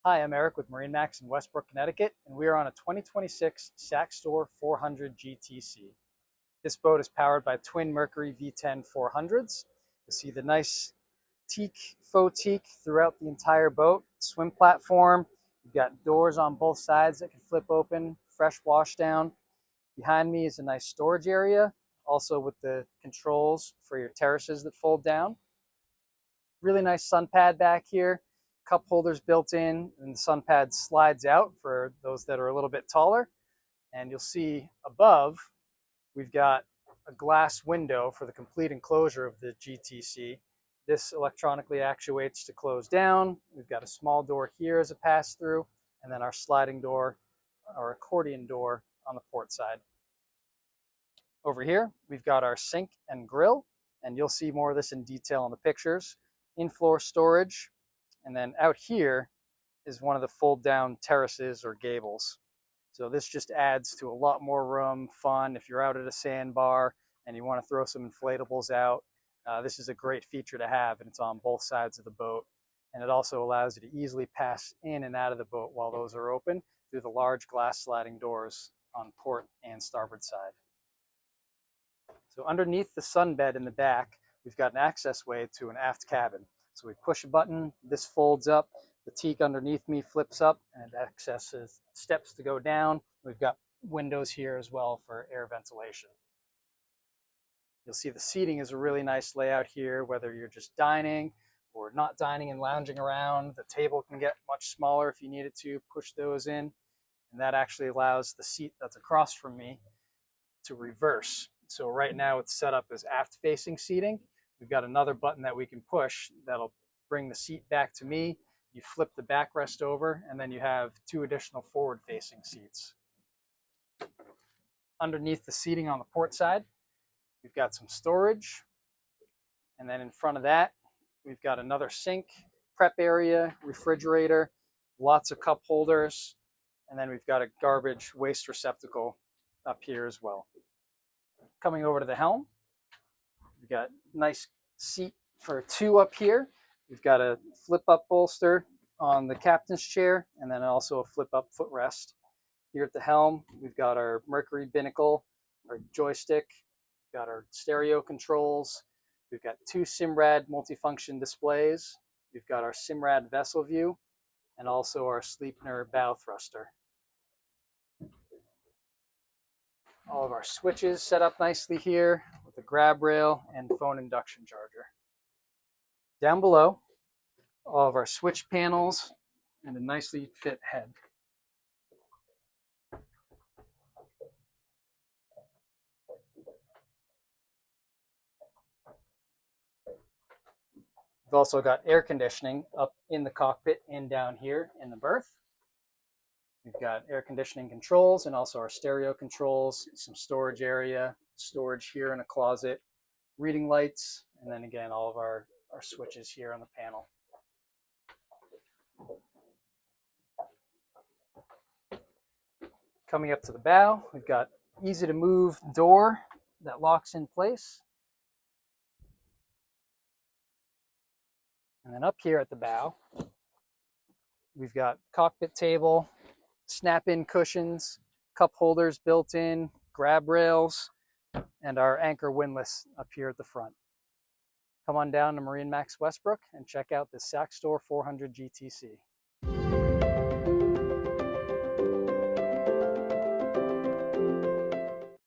Hi, I'm Eric with MarineMax in Westbrook, Connecticut, and we are on a 2026 Saxdor 400 GTC. This boat is powered by twin Mercury V10 400s. You see the nice faux teak throughout the entire boat, swim platform. You've got doors on both sides that can flip open, fresh wash down. Behind me is a nice storage area, also with the controls for your terraces that fold down. Really nice sun pad back here, cup holders built in, and the sun pad slides out for those that are a little bit taller. And you'll see above, we've got a glass window for the complete enclosure of the GTC. This electronically actuates to close down. We've got a small door here as a pass through, and then our sliding door, our accordion door on the port side. Over here, we've got our sink and grill, and you'll see more of this in detail in the pictures. In-floor storage, and then out here is one of the fold-down terraces or gables. So this just adds to a lot more room, fun. If you're out at a sandbar and you want to throw some inflatables out, this is a great feature to have, and it's on both sides of the boat. And it also allows you to easily pass in and out of the boat while those are open through the large glass sliding doors on port and starboard side. So underneath the sunbed in the back, we've got an access way to an aft cabin. So we push a button, this folds up, the teak underneath me flips up, and it accesses steps to go down. We've got windows here as well for air ventilation. You'll see the seating is a really nice layout here, whether you're just dining or not dining and lounging around. The table can get much smaller if you needed to push those in, and that actually allows the seat that's across from me to reverse. So right now it's set up as aft-facing seating. We've got another button that we can push that'll bring the seat back to me. You flip the backrest over, and then you have two additional forward-facing seats. Underneath the seating on the port side, we've got some storage. And then in front of that, we've got another sink, prep area, refrigerator, lots of cup holders, and then we've got a garbage waste receptacle up here as well. Coming over to the helm, we've got a nice seat for two up here. We've got a flip-up bolster on the captain's chair, and then also a flip-up footrest. Here at the helm, we've got our Mercury binnacle, our joystick, we've got our stereo controls, we've got two Simrad multifunction displays, we've got our Simrad vessel view, and also our Sleipner bow thruster. All of our switches set up nicely here with a grab rail and phone induction charger. Down below, all of our switch panels and a nicely fit head. We've also got air conditioning up in the cockpit and down here in the berth. We've got air conditioning controls and also our stereo controls, some storage area, storage here in a closet, reading lights, and then again, all of our switches here on the panel. Coming up to the bow, we've got easy to move door that locks in place. And then up here at the bow, we've got cockpit table, snap-in cushions, cup holders built in, grab rails, and our anchor windlass up here at the front. Come on down to MarineMax Westbrook and check out the Saxdor 400 GTC.